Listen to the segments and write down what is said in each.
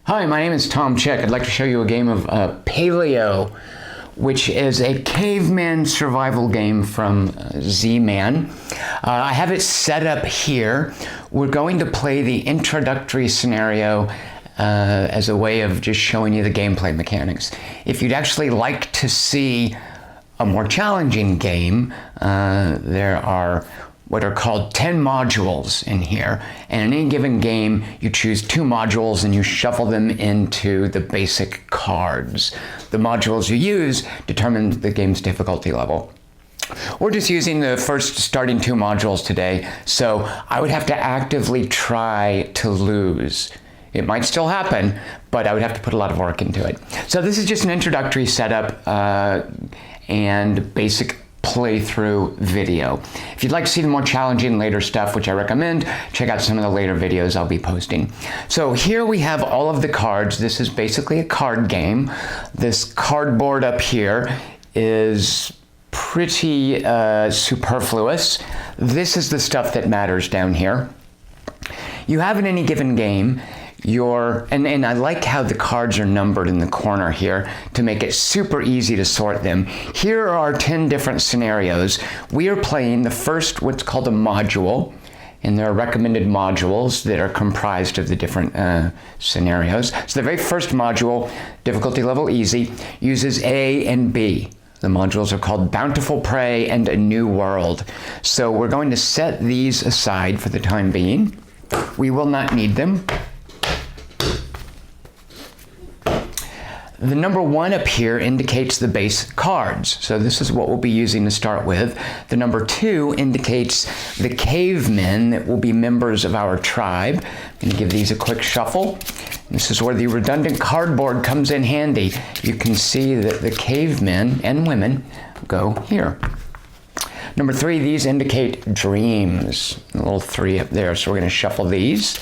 Hi, my name is Tom Chick. I'd like to show you a game of Paleo, which is a caveman survival game from Z-Man. I have it set up here. We're going to play the introductory scenario as a way of just showing you the gameplay mechanics. If you'd actually like to see a more challenging game, there are what are called 10 modules in here, and in any given game you choose 2 modules and you shuffle them into the basic cards. The modules you use determine the game's difficulty level. We're just using the first starting 2 modules today, so I would have to actively try to lose. It might still happen, but I would have to put a lot of work into it. So this is just an introductory setup and basic playthrough video. If you'd like to see the more challenging later stuff, which I recommend, check out some of the later videos I'll be posting. So here we have all of the cards. This is basically a card game. This cardboard up here is pretty superfluous. This is the stuff that matters down here. You have in any given game and I like how the cards are numbered in the corner here to make it super easy to sort them. Here are 10 different scenarios. We are playing the first, what's called a module, and there are recommended modules that are comprised of the different scenarios. So the very first module, difficulty level easy, uses A and B. The modules are called Bountiful Prey and A New World. So we're going to set these aside for the time being. We will not need them. The number 1 up here indicates the base cards. So this is what we'll be using to start with. The number 2 indicates the cavemen that will be members of our tribe. I'm going to give these a quick shuffle. This is where the redundant cardboard comes in handy. You can see that the cavemen and women go here. Number 3, these indicate dreams. A little 3 up there. So we're going to shuffle these.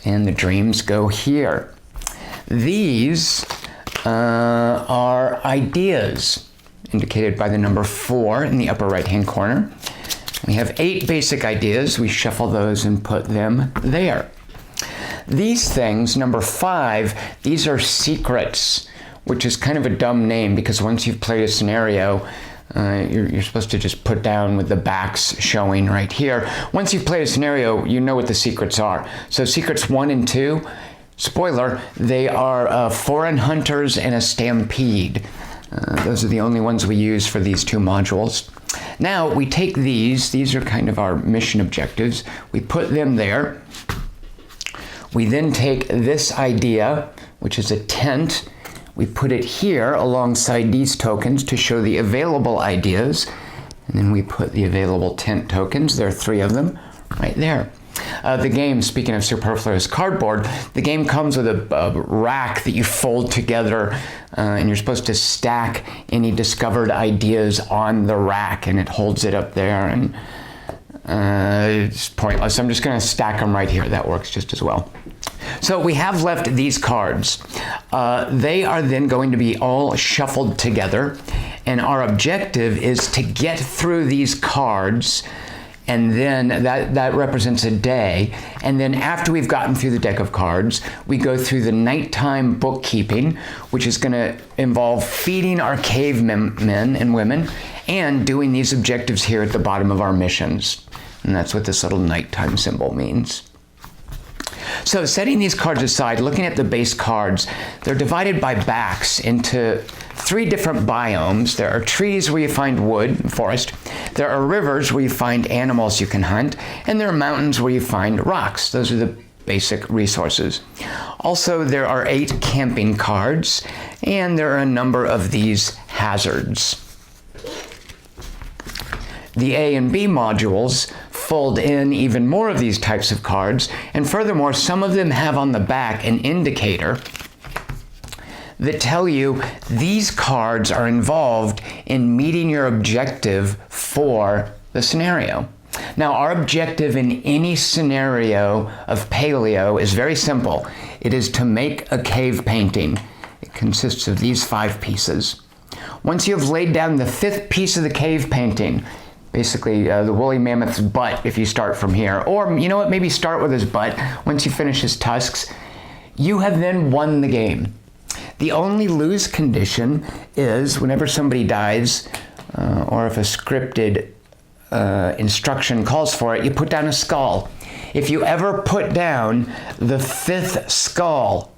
And the dreams go here. These are ideas, indicated by the number 4 in the upper right-hand corner. We have 8 basic ideas. We shuffle those and put them there. These things, number 5, these are secrets, which is kind of a dumb name because once you've played a scenario, you're supposed to just put down with the backs showing right here. Once you've played a scenario, you know what the secrets are. So secrets 1 and 2, spoiler, they are foreign hunters and a stampede. Those are the only ones we use for these 2 modules. Now we take these are kind of our mission objectives. We put them there. We then take this idea, which is a tent. We put it here alongside these tokens to show the available ideas. And then we put the available tent tokens, there are 3 of them, right there. The game, speaking of superfluous cardboard, the game comes with a rack that you fold together and you're supposed to stack any discovered ideas on the rack and it holds it up there and it's pointless. I'm just going to stack them right here. That works just as well. So we have left these cards. They are then going to be all shuffled together and our objective is to get through these cards. And then that represents a day. And then after we've gotten through the deck of cards, we go through the nighttime bookkeeping, which is going to involve feeding our cavemen and women and doing these objectives here at the bottom of our missions. And that's what this little nighttime symbol means. So setting these cards aside, looking at the base cards, they're divided by backs into 3 different biomes. There are trees where you find wood, forest. There are rivers where you find animals you can hunt. And there are mountains where you find rocks. Those are the basic resources. Also, there are 8 camping cards, and there are a number of these hazards. The A and B modules fold in even more of these types of cards, and furthermore, some of them have on the back an indicator that tell you these cards are involved in meeting your objective for the scenario. Now, our objective in any scenario of Paleo is very simple. It is to make a cave painting. It consists of these 5 pieces. Once you have laid down the 5th piece of the cave painting, basically the woolly mammoth's butt if you start from here. Or, you know what, maybe start with his butt. Once you finish his tusks, you have then won the game. The only lose condition is whenever somebody dies, or if a scripted instruction calls for it, you put down a skull. If you ever put down the 5th skull,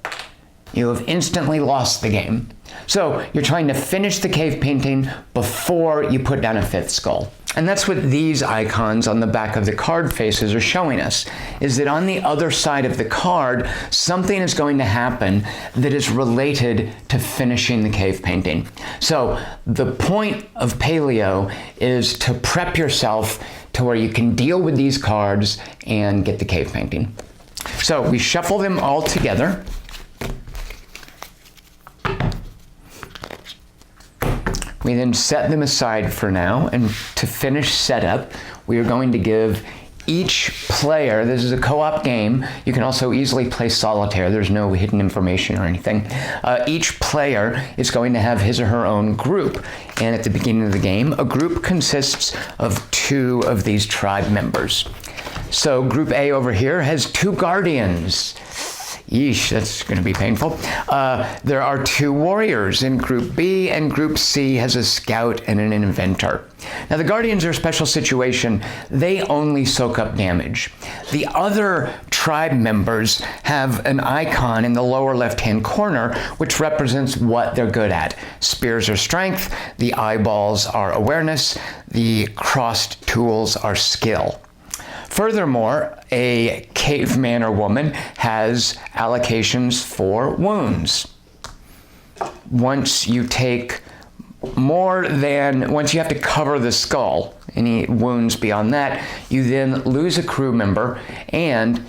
you have instantly lost the game. So you're trying to finish the cave painting before you put down a 5th skull. And that's what these icons on the back of the card faces are showing us, is that on the other side of the card, something is going to happen that is related to finishing the cave painting. So the point of Paleo is to prep yourself to where you can deal with these cards and get the cave painting. So we shuffle them all together. We then set them aside for now, and to finish setup, we are going to give each player, this is a co-op game, you can also easily play solitaire, there's no hidden information or anything. Each player is going to have his or her own group, and at the beginning of the game, a group consists of 2 of these tribe members. So group A over here has 2 guardians. Yeesh, that's going to be painful. There are 2 warriors in Group B, and Group C has a scout and an inventor. Now, the Guardians are a special situation. They only soak up damage. The other tribe members have an icon in the lower left-hand corner, which represents what they're good at. Spears are strength, the eyeballs are awareness, the crossed tools are skill. Furthermore, a caveman or woman has allocations for wounds. Once you have to cover the skull, any wounds beyond that, you then lose a crew member and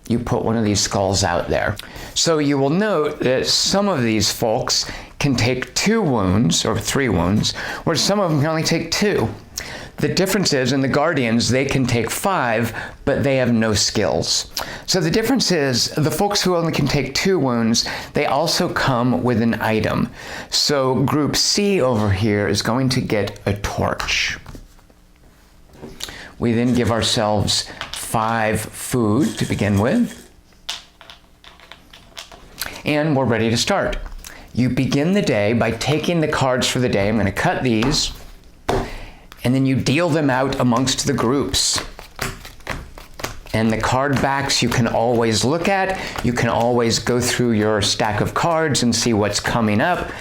you put one of these skulls out there. So you will note that some of these folks can take 2 wounds or 3 wounds, whereas some of them can only take 2. The difference is in the Guardians, they can take 5, but they have no skills. So the difference is the folks who only can take 2 wounds, they also come with an item. So Group C over here is going to get a torch. We then give ourselves 5 food to begin with. And we're ready to start. You begin the day by taking the cards for the day. I'm going to cut these. And then you deal them out amongst the groups. And the card backs you can always look at. You can always go through your stack of cards and see what's coming up.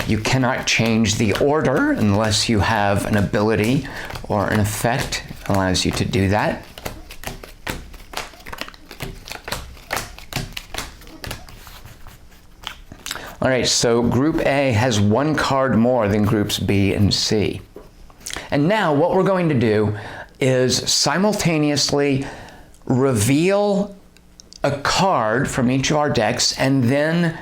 You cannot change the order unless you have an ability or an effect that allows you to do that. All right, so Group A has 1 card more than Groups B and C. And now what we're going to do is simultaneously reveal a card from each of our decks and then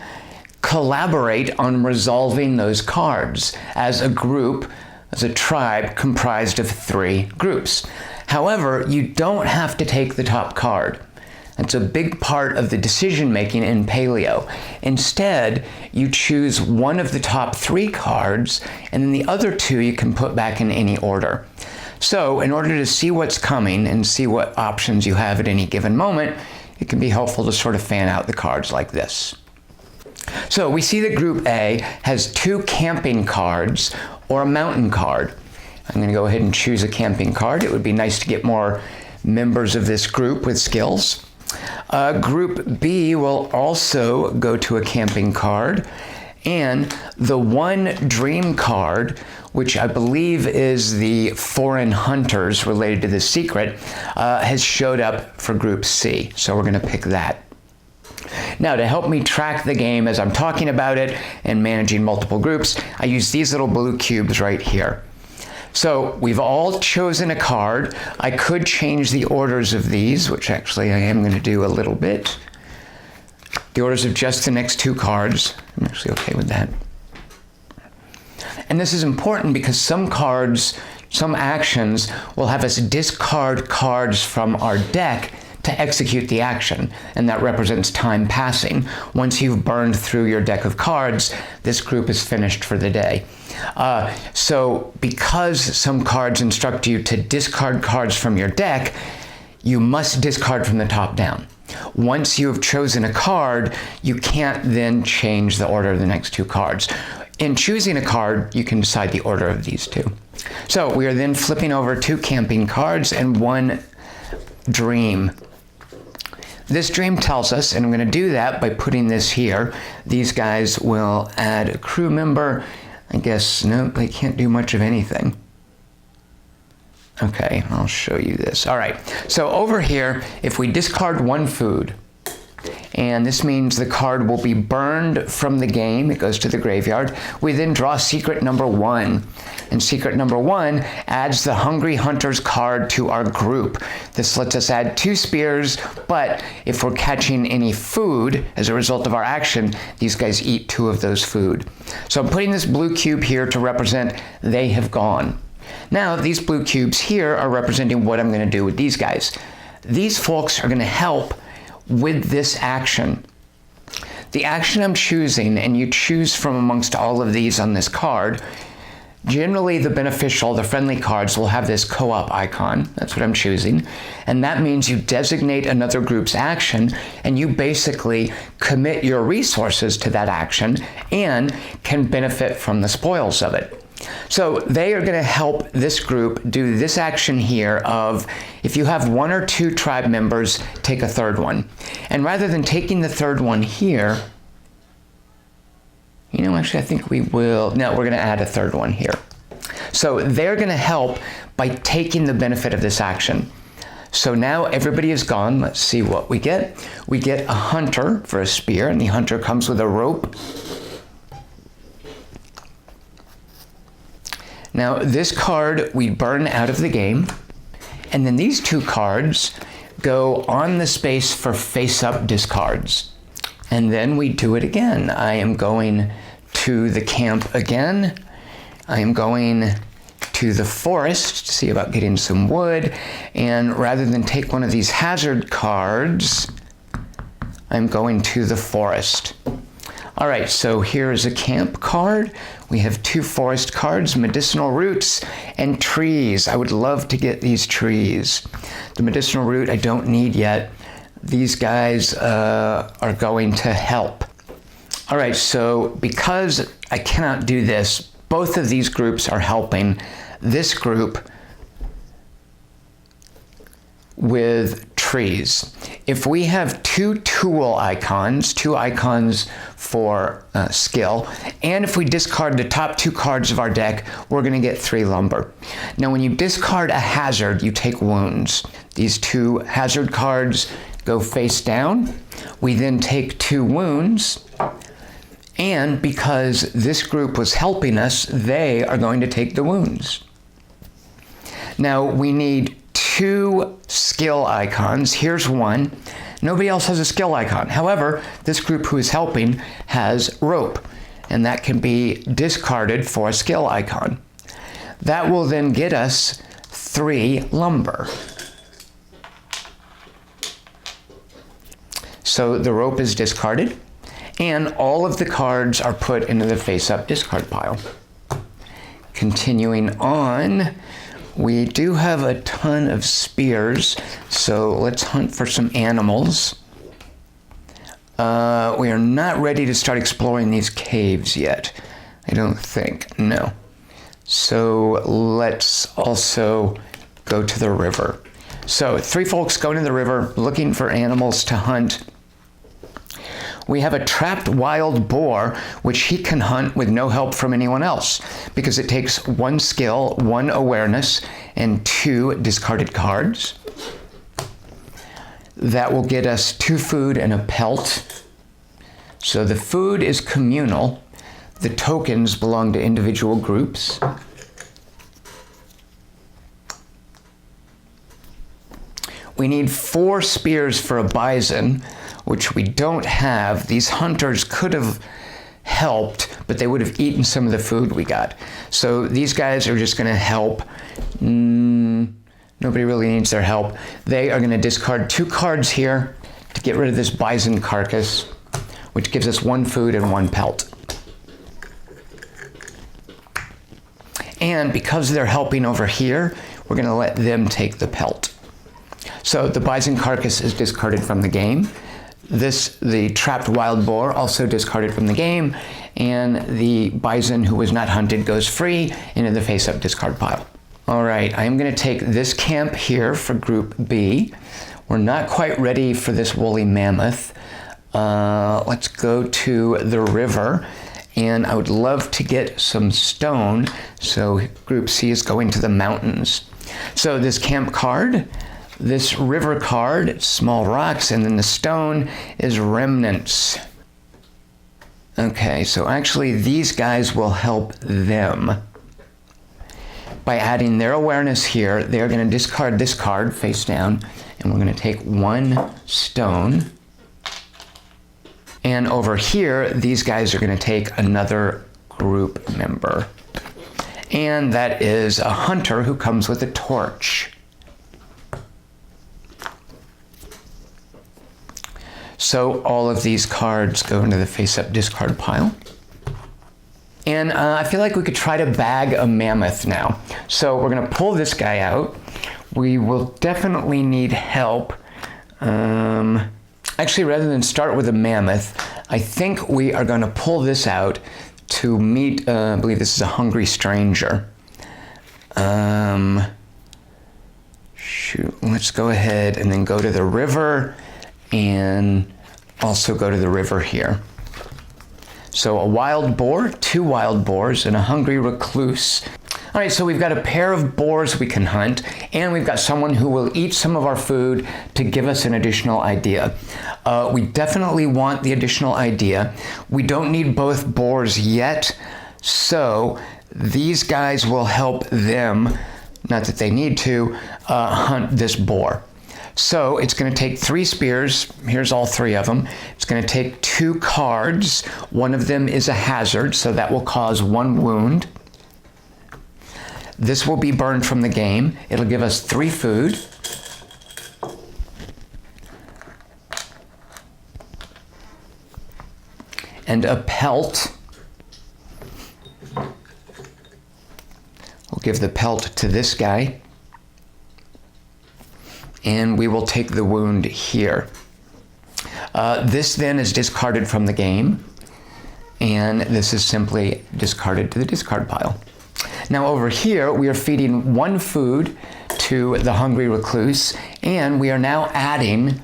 collaborate on resolving those cards as a group, as a tribe comprised of 3 groups. However, you don't have to take the top card. That's a big part of the decision-making in Paleo. Instead, you choose one of the top 3 cards, and then the other 2 you can put back in any order. So, in order to see what's coming and see what options you have at any given moment, it can be helpful to sort of fan out the cards like this. So, we see that Group A has 2 camping cards or a mountain card. I'm going to go ahead and choose a camping card. It would be nice to get more members of this group with skills. Group B will also go to a camping card, and the 1 dream card, which I believe is the foreign hunters related to the secret, has showed up for Group C, so we're going to pick that. Now, to help me track the game as I'm talking about it and managing multiple groups, I use these little blue cubes right here. So we've all chosen a card. I could change the orders of these, which actually I am going to do a little bit. The orders of just the next 2 cards. I'm actually okay with that. And this is important because some cards, some actions will have us discard cards from our deck to execute the action, and that represents time passing. Once you've burned through your deck of cards, this group is finished for the day. So because some cards instruct you to discard cards from your deck, you must discard from the top down. Once you have chosen a card, you can't then change the order of the next two cards. In choosing a card, you can decide the order of these two. So we are then flipping over 2 camping cards and 1 dream. This dream tells us, and I'm going to do that by putting this here. These guys will add a crew member. I guess, no, they can't do much of anything. Okay, I'll show you this. All right, so over here, if we discard 1 food, and this means the card will be burned from the game, it goes to the graveyard, we then draw secret number 1. And secret number 1 adds the Hungry Hunters card to our group. This lets us add 2 spears, but if we're catching any food as a result of our action, these guys eat 2 of those food. So I'm putting this blue cube here to represent they have gone. Now, these blue cubes here are representing what I'm going to do with these guys. These folks are going to help with this action. The action I'm choosing, and you choose from amongst all of these on this card, generally the beneficial, the friendly cards will have this co-op icon. That's what I'm choosing. And that means you designate another group's action, and you basically commit your resources to that action and can benefit from the spoils of it. So they are going to help this group do this action here of, if you have 1 or 2 tribe members, take a 3rd one. And rather than taking the 3rd one here, you know, actually I think we will, no, we're going to add a 3rd one here. So they're going to help by taking the benefit of this action. So now everybody is gone. Let's see what we get. We get a hunter for a spear, and the hunter comes with a rope. Now, this card we burn out of the game, and then these 2 cards go on the space for face-up discards. And then we do it again. I am going to the camp again. I am going to the forest to see about getting some wood, and rather than take one of these hazard cards, I'm going to the forest. All right, so here is a camp card. We have 2 forest cards, medicinal roots and trees. I would love to get these trees. The medicinal root I don't need yet. These guys are going to help. All right, so because I cannot do this, both of these groups are helping this group with trees. If we have 2 tool icons, 2 icons for skill, and if we discard the top 2 cards of our deck, we're going to get 3 lumber. Now, when you discard a hazard, you take wounds. These 2 hazard cards go face down. We then take 2 wounds, and because this group was helping us, they are going to take the wounds. Now, we need 2 skill icons. Here's 1. Nobody else has a skill icon. However, this group who is helping has rope, and that can be discarded for a skill icon. That will then get us 3 lumber. So the rope is discarded, and all of the cards are put into the face-up discard pile. Continuing on, we do have a ton of spears, so let's hunt for some animals. We are not ready to start exploring these caves yet. I don't think, no. So let's also go to the river. So 3 folks going to the river looking for animals to hunt. We have a trapped wild boar, which he can hunt with no help from anyone else, because it takes 1 skill, 1 awareness, and 2 discarded cards. That will get us 2 food and a pelt. So the food is communal. The tokens belong to individual groups. We need 4 spears for a bison, which we don't have. These hunters could have helped, but they would have eaten some of the food we got. So these guys are just going to help. Nobody really needs their help. They are going to discard 2 cards here to get rid of this bison carcass, which gives us 1 food and 1 pelt. And because they're helping over here, we're going to let them take the pelt. So the bison carcass is discarded from the game. The trapped wild boar also discarded from the game, and the bison who was not hunted goes free into the face-up discard pile. All right, I am going to take this camp here for Group B. We're not quite ready for this woolly mammoth. Let's go to the river, and I would love to get some stone, so Group C is going to the mountains. So this camp card, this river card, small rocks, and then the stone is remnants. Okay, so actually these guys will help them. By adding their awareness here, they're going to discard this card face down, and we're going to take 1 stone. And over here, these guys are going to take another group member. And that is a hunter who comes with a torch. So all of these cards go into the face-up discard pile. And I feel like we could try to bag a mammoth now. So we're going to pull this guy out. We will definitely need help. Actually, rather than start with a mammoth, I think we are going to pull this out to meet, I believe this is a hungry stranger. Shoot, let's go ahead and then go to the river and also go to the river here. So a wild boar, 2 wild boars, and a hungry recluse. All right, so we've got a pair of boars we can hunt, and we've got someone who will eat some of our food to give us an additional idea. We definitely want the additional idea. We don't need both boars yet, so these guys will help them, not that they need to, hunt this boar. So it's going to take 3 spears. Here's all 3 of them. It's going to take 2 cards. One of them is a hazard, so that will cause 1 wound. This will be burned from the game. It'll give us 3 food. And a pelt. We'll give the pelt to this guy. And we will take the wound here. This then is discarded from the game, and this is simply discarded to the discard pile. Now over here, we are feeding 1 food to the hungry recluse, and we are now adding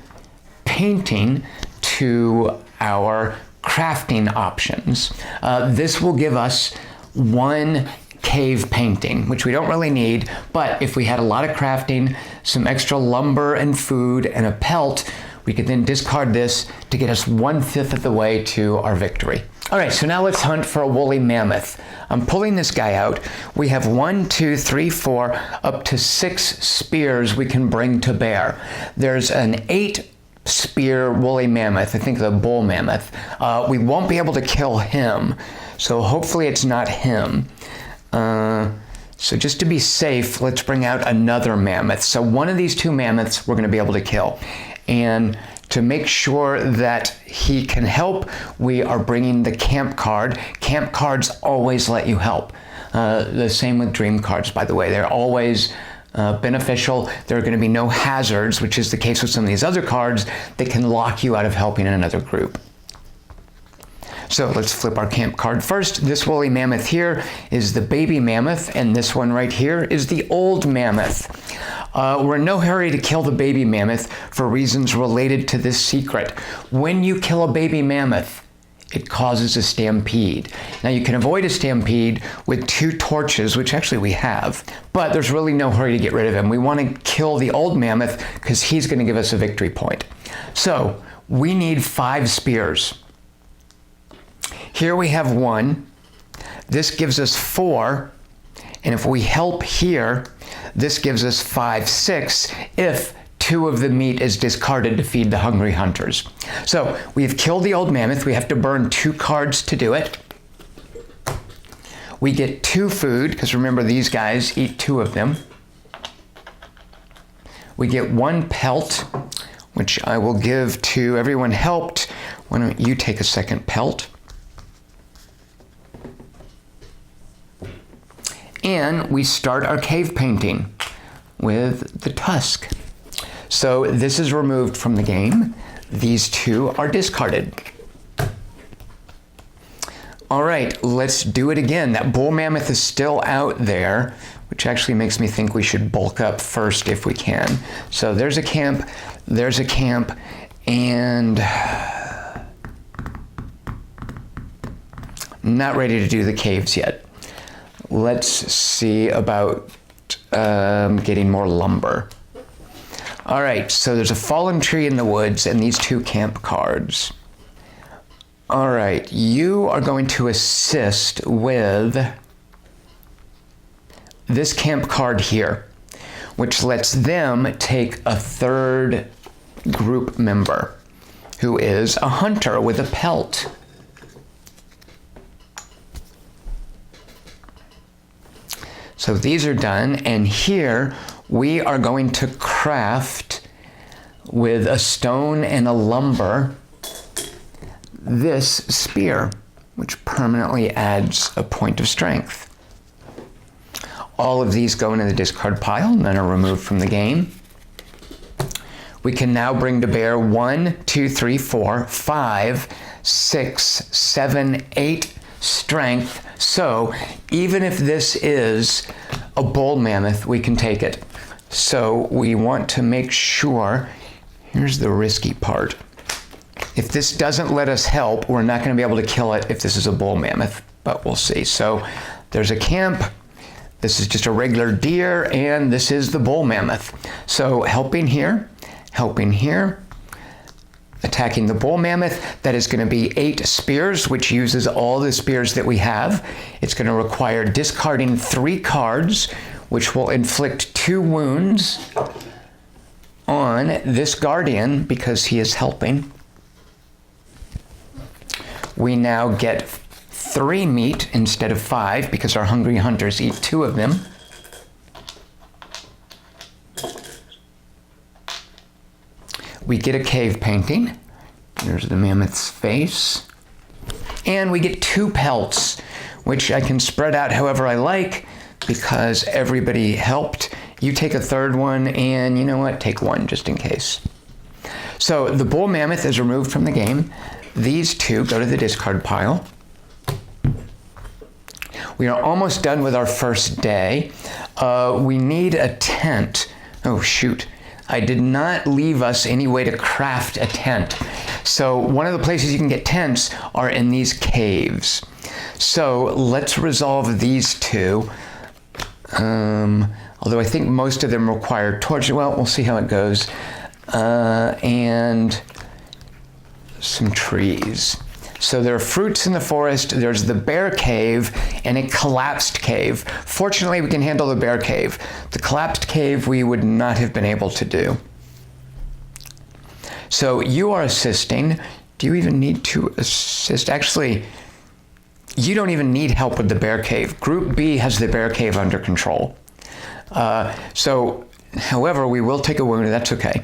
painting to our crafting options. This will give us 1 cave painting, which we don't really need, but if we had a lot of crafting, some extra lumber and food, and a pelt, we could then discard this to get us 1/5 of the way to our victory. All right, so now let's hunt for a woolly mammoth. I'm pulling this guy out. We have 1, 2, 3, 4, up to 6 spears we can bring to bear. There's an 8 spear woolly mammoth, I think the bull mammoth. We won't be able to kill him, so hopefully it's not him. So just to be safe, let's bring out another mammoth. So one of these 2 mammoths we're going to be able to kill. And to make sure that he can help, we are bringing the camp card. Camp cards always let you help. The same with dream cards, by the way. They're always beneficial. There are going to be no hazards, which is the case with some of these other cards that can lock you out of helping in another group. So let's flip our camp card first. This woolly mammoth here is the baby mammoth, and this one right here is the old mammoth. We're in no hurry to kill the baby mammoth for reasons related to this secret. When you kill a baby mammoth, it causes a stampede. Now you can avoid a stampede with 2 torches, which actually we have, but there's really no hurry to get rid of him. We want to kill the old mammoth because he's going to give us a victory point. So we need 5 spears. Here we have 1. This gives us 4. And if we help here, this gives us 5, 6, if 2 of the meat is discarded to feed the hungry hunters. So we've killed the old mammoth. We have to burn 2 cards to do it. We get 2 food, because remember these guys eat 2 of them. We get 1 pelt, which I will give to everyone helped. Why don't you take a second pelt? And we start our cave painting with the tusk. So this is removed from the game. These 2 are discarded. All right, let's do it again. That bull mammoth is still out there, which actually makes me think we should bulk up first if we can. So there's a camp, and not ready to do the caves yet. Let's see about getting more lumber. All right, so there's a fallen tree in the woods and these 2 camp cards. All right, you are going to assist with this camp card here, which lets them take a 3rd group member, who is a hunter with a pelt. So these are done, and here we are going to craft with a stone and a lumber this spear, which permanently adds a point of strength. All of these go into the discard pile, none are removed from the game. We can now bring to bear 1, 2, 3, 4, 5, 6, 7, 8 strength. So even if this is a bull mammoth, we can take it. So we want to make sure, here's the risky part. If this doesn't let us help, we're not going to be able to kill it if this is a bull mammoth, but we'll see. So there's a camp. This is just a regular deer, and this is the bull mammoth. So helping here, attacking the bull mammoth. That is going to be 8 spears, which uses all the spears that we have. It's going to require discarding 3 cards, which will inflict 2 wounds on this guardian because he is helping. We now get 3 meat instead of 5 because our hungry hunters eat 2 of them. We get a cave painting. There's the mammoth's face. And we get 2 pelts, which I can spread out however I like because everybody helped. You take a 3rd one, and you know what? Take 1 just in case. So the bull mammoth is removed from the game. These 2 go to the discard pile. We are almost done with our first day. We need a tent. Oh, shoot. I did not leave us any way to craft a tent. So one of the places you can get tents are in these caves. So let's resolve these 2. Although I think most of them require torches. Well, we'll see how it goes. And some trees. So there are fruits in the forest, there's the bear cave, and a collapsed cave. Fortunately, we can handle the bear cave. The collapsed cave we would not have been able to do. So you are assisting. Do you even need to assist? Actually, you don't even need help with the bear cave. Group B has the bear cave under control. However, we will take a wound, and that's okay.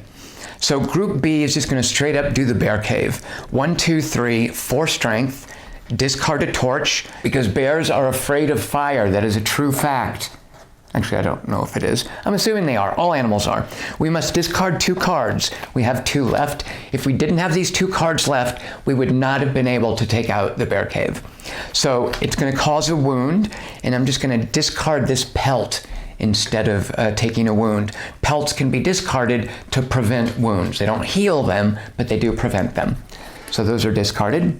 So group B is just going to straight up do the bear cave. 1, 2, 3, 4 strength, discard a torch, because bears are afraid of fire. That is a true fact. Actually, I don't know if it is. I'm assuming they are. All animals are. We must discard 2 cards. We have 2 left. If we didn't have these 2 cards left, we would not have been able to take out the bear cave. So it's going to cause a wound, and I'm just going to discard this pelt instead of taking a wound. Pelts can be discarded to prevent wounds. They don't heal them, but they do prevent them. So those are discarded.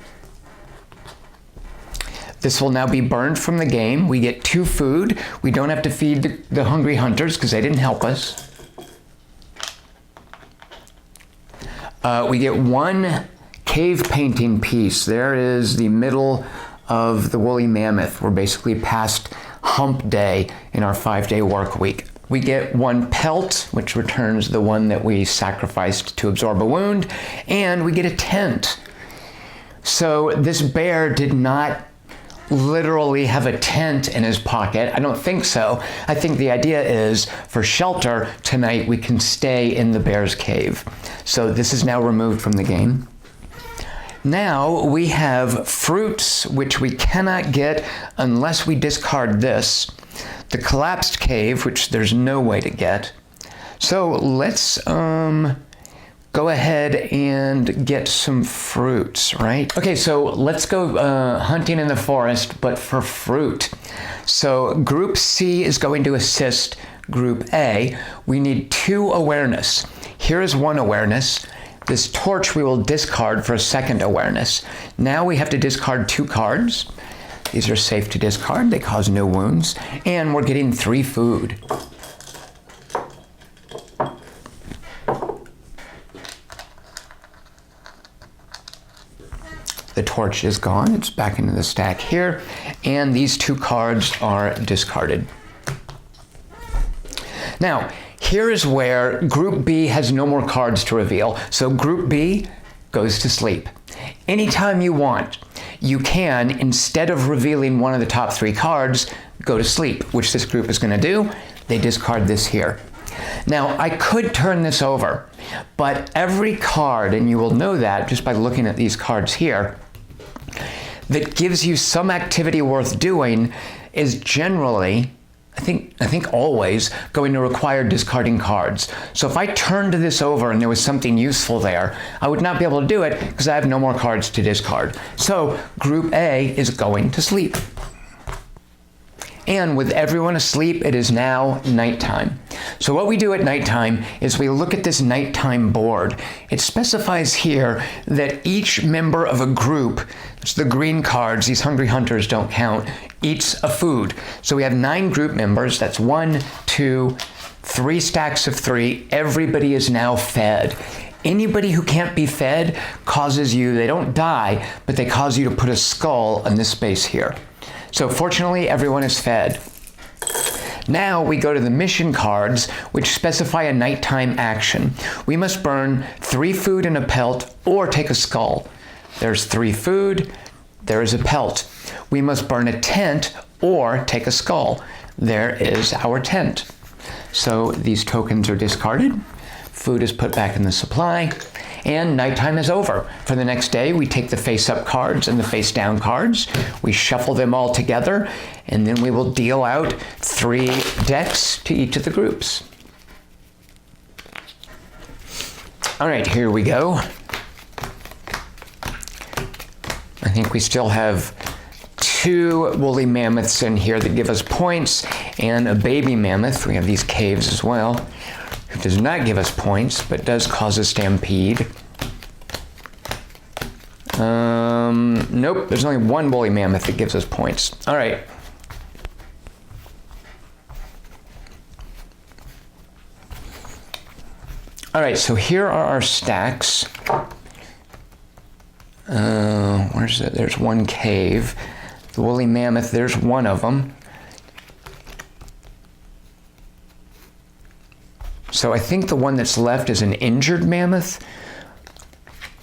This will now be burned from the game. We get 2 food. We don't have to feed the hungry hunters because they didn't help us. We get 1 cave painting piece. There is the middle of the woolly mammoth. We're basically past hump day in our 5-day work week. We get 1 pelt, which returns the one that we sacrificed to absorb a wound, and we get a tent. So this bear did not literally have a tent in his pocket. I don't think so. I think the idea is for shelter tonight, we can stay in the bear's cave. So this is now removed from the game. Now we have fruits, which we cannot get unless we discard this. The collapsed cave, which there's no way to get. So let's go ahead and get some fruits, right? Okay, so let's go hunting in the forest, but for fruit. So Group C is going to assist Group A. We need 2 awareness. Here is 1 awareness. This torch we will discard for a 2nd awareness. Now we have to discard 2 cards. These are safe to discard. They cause no wounds. And we're getting 3 food. The torch is gone. It's back into the stack here. And these 2 cards are discarded. Now, here is where Group B has no more cards to reveal. So Group B goes to sleep. Anytime you want, you can, instead of revealing one of the top 3 cards, go to sleep, which this group is going to do. They discard this here. Now, I could turn this over, but every card, and you will know that just by looking at these cards here, that gives you some activity worth doing is generally, I think always, going to require discarding cards. So if I turned this over and there was something useful there, I would not be able to do it because I have no more cards to discard. So Group A is going to sleep. And with everyone asleep, it is now nighttime. So what we do at nighttime is we look at this nighttime board. It specifies here that each member of a group, it's the green cards, these hungry hunters don't count, eats a food. So we have 9 group members. That's 1, 2, 3 stacks of 3. Everybody is now fed. Anybody who can't be fed causes you, they don't die, but they cause you to put a skull in this space here. So fortunately, everyone is fed. Now we go to the mission cards, which specify a nighttime action. We must burn 3 food and a pelt or take a skull. There's 3 food, there is a pelt. We must burn a tent or take a skull. There is our tent. So these tokens are discarded. Food is put back in the supply. And nighttime is over. For the next day, we take the face-up cards and the face-down cards. We shuffle them all together, and then we will deal out 3 decks to each of the groups. All right, here we go. I think we still have 2 woolly mammoths in here that give us points, and a baby mammoth. We have these caves as well. It does not give us points, but does cause a stampede. Nope, there's only 1 woolly mammoth that gives us points. All right. All right, so here are our stacks. Where's it? There's 1 cave. The woolly mammoth, there's 1 of them. So I think the one that's left is an injured mammoth,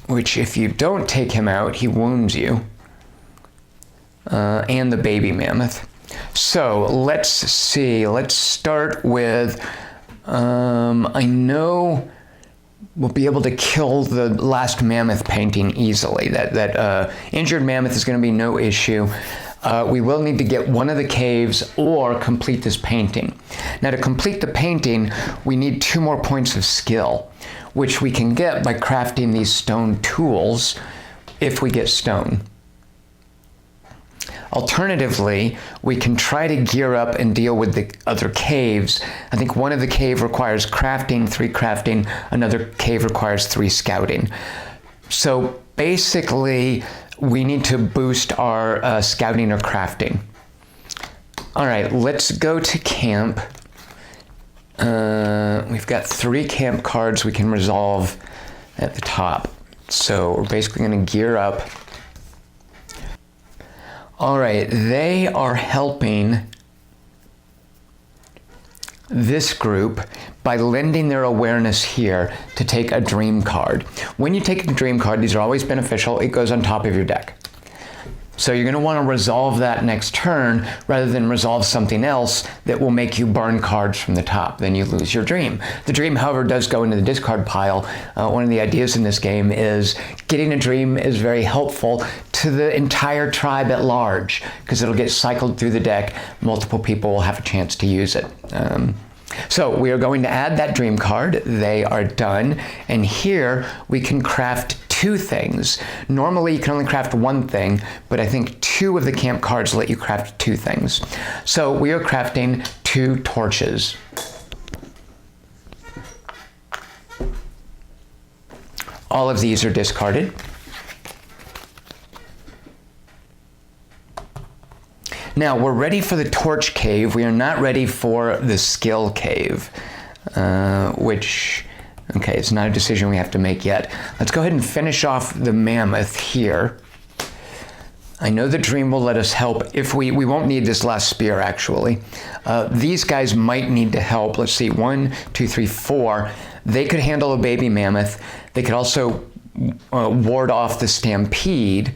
which if you don't take him out, he wounds you. And the baby mammoth. So let's see. Let's start with, I know we'll be able to kill the last mammoth painting easily. That injured mammoth is going to be no issue. We will need to get one of the caves or complete this painting. Now to complete the painting, we need 2 more points of skill, which we can get by crafting these stone tools if we get stone. Alternatively, we can try to gear up and deal with the other caves. I think one of the cave requires crafting, 3 crafting, another cave requires 3 scouting. So basically, we need to boost our scouting or crafting. All right, let's go to camp. We've got 3 camp cards we can resolve at the top. So we're basically going to gear up. All right, they are helping this group by lending their awareness here to take a dream card. When you take a dream card, these are always beneficial. It goes on top of your deck. So you're going to want to resolve that next turn rather than resolve something else that will make you burn cards from the top. Then you lose your dream. The dream, however, does go into the discard pile. One of the ideas in this game is getting a dream is very helpful to the entire tribe at large because it'll get cycled through the deck. Multiple people will have a chance to use it. So we are going to add that dream card. They are done. And here we can craft 2 things. Normally you can only craft 1 thing, but I think 2 of the camp cards let you craft 2 things. So we are crafting 2 torches. All of these are discarded. Now, we're ready for the torch cave. We are not ready for the skill cave, which, okay, it's not a decision we have to make yet. Let's go ahead and finish off the mammoth here. I know the dream will let us help if we won't need this last spear, actually. These guys might need to help. Let's see, 1, 2, 3, 4. They could handle a baby mammoth. They could also ward off the stampede.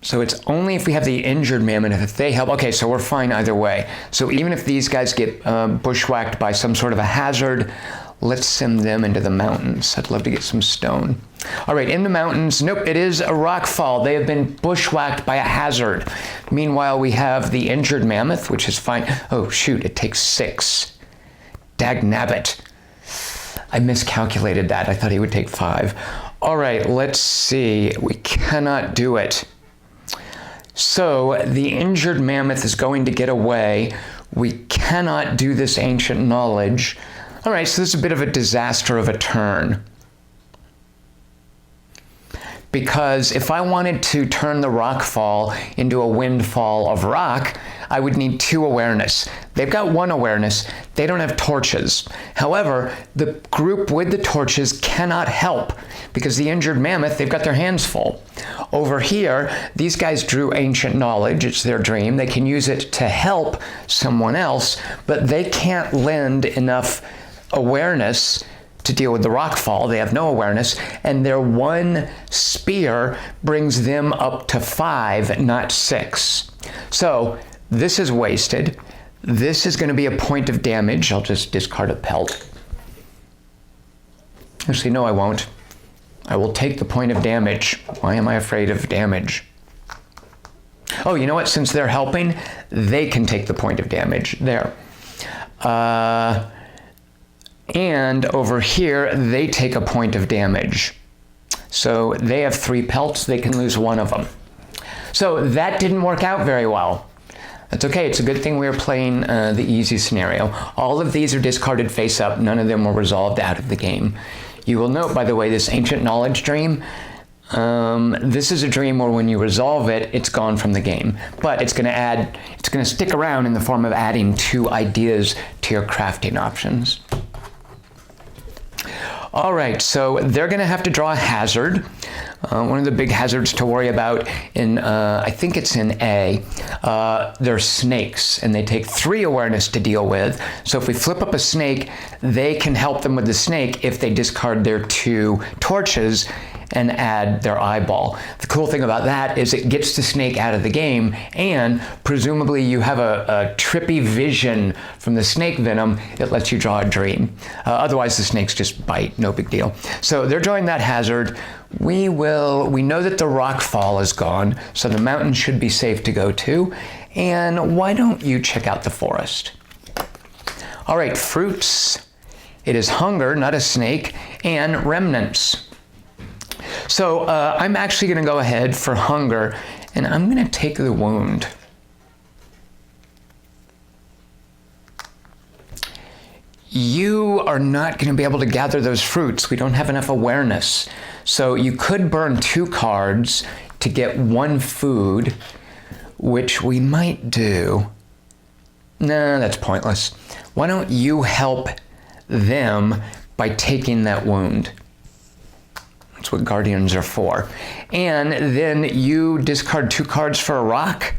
So it's only if we have the injured mammoth that they help. Okay, so we're fine either way. So even if these guys get bushwhacked by some sort of a hazard, let's send them into the mountains. I'd love to get some stone. All right, in the mountains, nope, it is a rock fall. They have been bushwhacked by a hazard. Meanwhile, we have the injured mammoth, which is fine. Oh, shoot, it takes 6. Dagnabbit. I miscalculated that. I thought he would take 5. All right, let's see. We cannot do it. So the injured mammoth is going to get away. We cannot do this ancient knowledge. All right, so this is a bit of a disaster of a turn. Because if I wanted to turn the rock fall into a windfall of rock, I would need 2 awareness. They've got 1 awareness. They don't have torches. However, the group with the torches cannot help because the injured mammoth, they've got their hands full. Over here, these guys drew ancient knowledge. It's their dream. They can use it to help someone else, but they can't lend enough awareness to deal with the rock fall. They have no awareness, and their 1 spear brings them up to 5, not 6. So this is wasted. This is going to be a point of damage. I'll just discard a pelt. Actually, no, I won't. I will take the point of damage. Why am I afraid of damage? Oh, you know what? Since they're helping, they can take the point of damage. There. And over here, they take a point of damage. So they have 3 pelts. They can lose 1 of them. So that didn't work out very well. That's okay. It's a good thing we were playing the easy scenario. All of these are discarded face up. None of them were resolved out of the game. You will note, by the way, this ancient knowledge dream, this is a dream where when you resolve it, it's gone from the game. But it's going to stick around in the form of adding 2 ideas to your crafting options. All right, so they're going to have to draw a hazard. One of the big hazards to worry about in, I think it's in A, they're snakes, and they take 3 awareness to deal with. So if we flip up a snake, they can help them with the snake if they discard their 2 torches and add their eyeball. The cool thing about that is it gets the snake out of the game, and presumably you have a trippy vision from the snake venom. It lets you draw a dream. Otherwise the snakes just bite, no big deal. So they're drawing that hazard. We know that the rock fall is gone, so the mountain should be safe to go to. And why don't you check out the forest? All right, fruits. It is hunger, not a snake, and remnants. So I'm actually going to go ahead for hunger, and I'm going to take the wound. You are not going to be able to gather those fruits. We don't have enough awareness. So you could burn 2 cards to get 1 food, which we might do. No, that's pointless. Why don't you help them by taking that wound? That's what guardians are for. And then you discard 2 cards for a rock.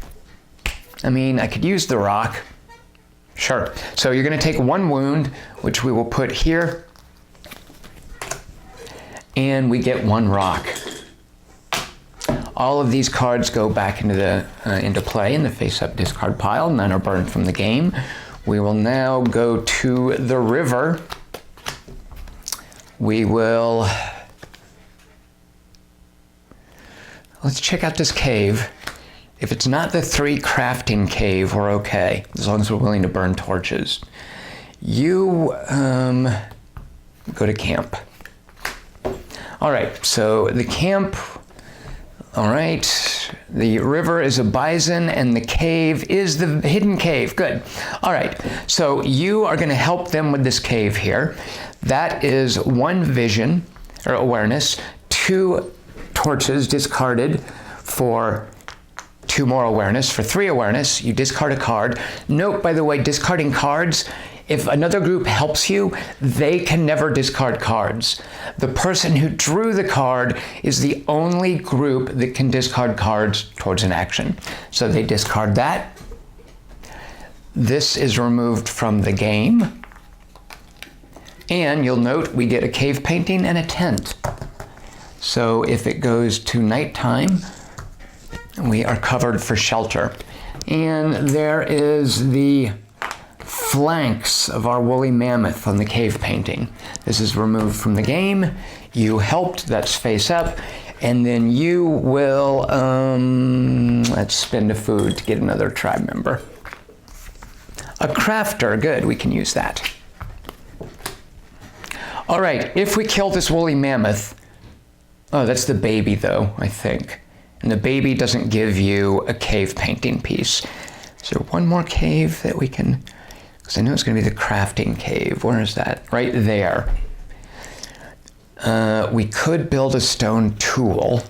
I mean, I could use the rock. Sure. So you're going to take 1 wound, which we will put here. and we get 1 rock. All of these cards go back into play in the face-up discard pile. None are burned from the game. We will now go to the river. Let's check out this cave. If it's not the 3 crafting cave, we're okay, as long as we're willing to burn torches. You go to camp. All right, so the camp, all right, the river is a bison and the cave is the hidden cave. Good. All right, so you are going to help them with this cave here. That is 1 vision or awareness, 2 torches discarded for 2 more awareness. For 3 awareness, you discard a card. Note, by the way, discarding cards, if another group helps you, they can never discard cards. The person who drew the card is the only group that can discard cards towards an action. So they discard that. This is removed from the game. And you'll note we get a cave painting and a tent. So if it goes to nighttime, we are covered for shelter. And there is the flanks of our woolly mammoth on the cave painting. This is removed from the game. You helped, that's face up. And then you will, let's spend a food to get another tribe member. A crafter, good, we can use that. All right, if we kill this woolly mammoth, oh, that's the baby though, I think. And the baby doesn't give you a cave painting piece. Is there one more cave that we can, because I know it's going to be the crafting cave. Where is that? Right there. We could build a stone tool.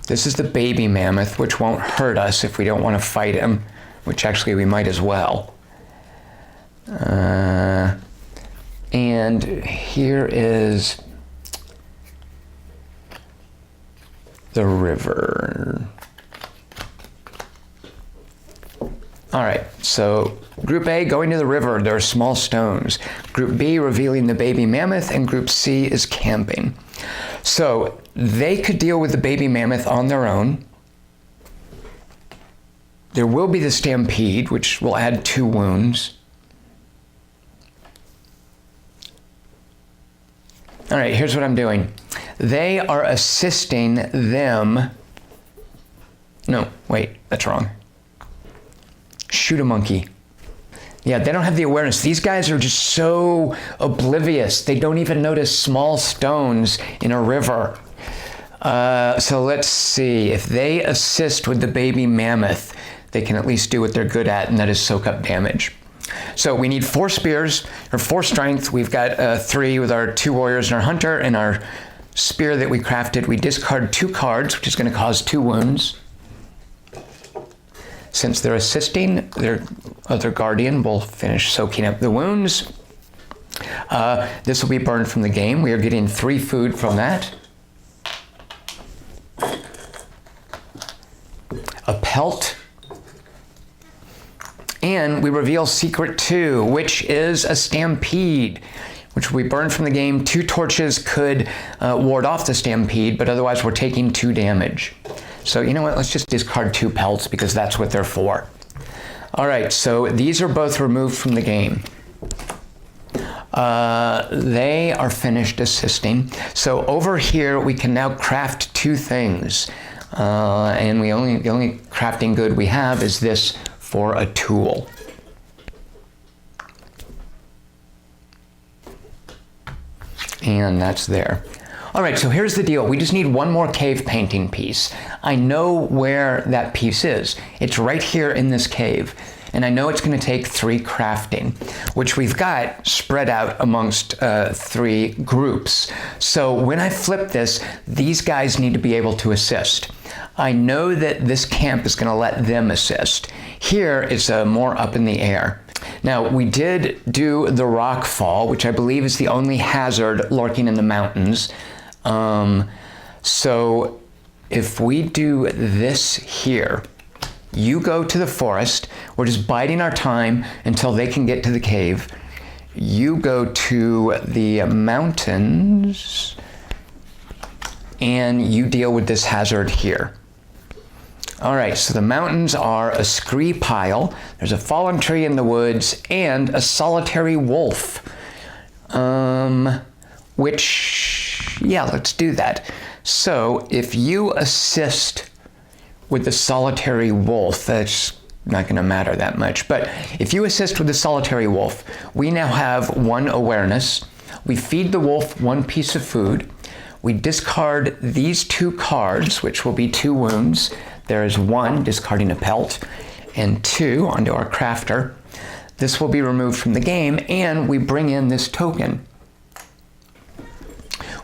This is the baby mammoth, which won't hurt us if we don't want to fight him, which actually we might as well. And here is the river. All right, so Group A, going to the river, there are small stones. Group B, revealing the baby mammoth, and Group C is camping. So they could deal with the baby mammoth on their own. There will be the stampede, which will add 2 wounds. All right, here's what I'm doing. They are assisting them. No, wait, that's wrong. Shoot a monkey. Yeah, they don't have the awareness. These guys are just so oblivious. They don't even notice small stones in a river. So let's see. If they assist with the baby mammoth, they can at least do what they're good at, and that is soak up damage. So we need 4 spears, or 4 strength. We've got 3 with our 2 warriors and our hunter, and our spear that we crafted. We discard 2 cards, which is going to cause 2 wounds. Since they're assisting, their other guardian will finish soaking up the wounds. This will be burned from the game. We are getting 3 food from that. A pelt. And we reveal secret 2, which is a stampede, which we burn from the game. 2 torches could ward off the stampede, but otherwise we're taking 2 damage. So you know what, let's just discard 2 pelts because that's what they're for. All right, so these are both removed from the game. They are finished assisting. So over here, we can now craft 2 things. And the only crafting good we have is this for a tool. And that's there. All right, so here's the deal. We just need 1 more cave painting piece. I know where that piece is. It's right here in this cave. And I know it's going to take 3 crafting, which we've got spread out amongst 3 groups. So when I flip this, these guys need to be able to assist. I know that this camp is going to let them assist. Here, it's more up in the air. Now, we did do the rock fall, which I believe is the only hazard lurking in the mountains. So if we do this here, you go to the forest. We're just biding our time until they can get to the cave. you go to the mountains and you deal with this hazard here. All right, so the mountains are a scree pile, there's a fallen tree in the woods, and a solitary wolf. Yeah, let's do that. So if you assist with the solitary wolf, that's not going to matter that much, but if you assist with the solitary wolf, we now have 1 awareness. We feed the wolf 1 piece of food. We discard these 2 cards, which will be 2 wounds. There is 1, discarding a pelt, and 2 onto our crafter. This will be removed from the game, and we bring in this token,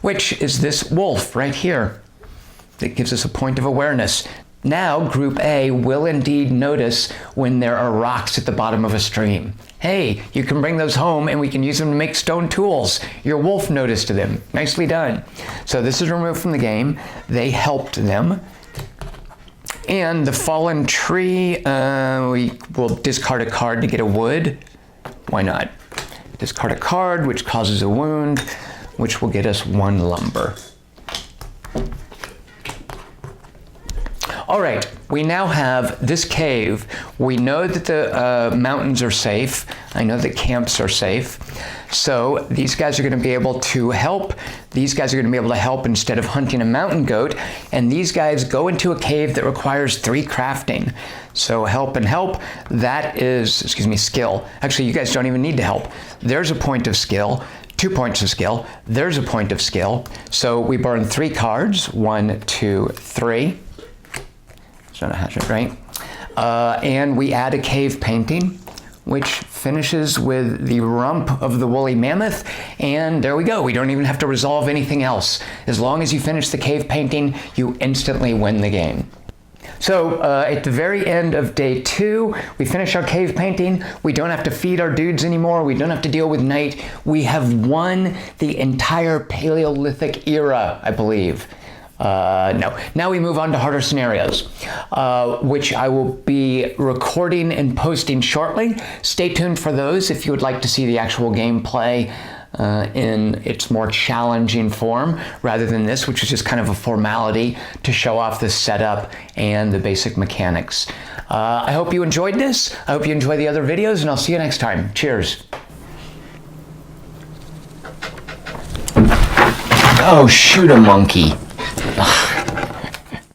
which is this wolf right here. That gives us a point of awareness. Now, Group A will indeed notice when there are rocks at the bottom of a stream. Hey, you can bring those home and we can use them to make stone tools. Your wolf noticed them. Nicely done. So this is removed from the game. They helped them. And the fallen tree, we will discard a card to get a wood. Why not? Discard a card, which causes a wound, which will get us 1 lumber. All right, we now have this cave. We know that the mountains are safe. I know that camps are safe. So these guys are going to be able to help. These guys are going to be able to help instead of hunting a mountain goat. And these guys go into a cave that requires 3 crafting. So help and help, that is, skill. Actually, you guys don't even need to help. There's a point of skill. 2 points of skill. There's a point of skill. So we burn 3 cards. 1, 2, 3. It's not a hazard, right? And we add a cave painting, which finishes with the rump of the woolly mammoth. And there we go. We don't even have to resolve anything else. As long as you finish the cave painting, you instantly win the game. So at the very end of day 2, we finish our cave painting. We don't have to feed our dudes anymore. We don't have to deal with night. We have won the entire Paleolithic era, I believe. No. Now we move on to harder scenarios, which I will be recording and posting shortly. Stay tuned for those if you would like to see the actual gameplay in its more challenging form, rather than this, which is just kind of a formality to show off the setup and the basic mechanics. I hope you enjoyed this. I hope you enjoy the other videos, and I'll see you next time. Cheers. Oh, shoot a monkey. Ugh.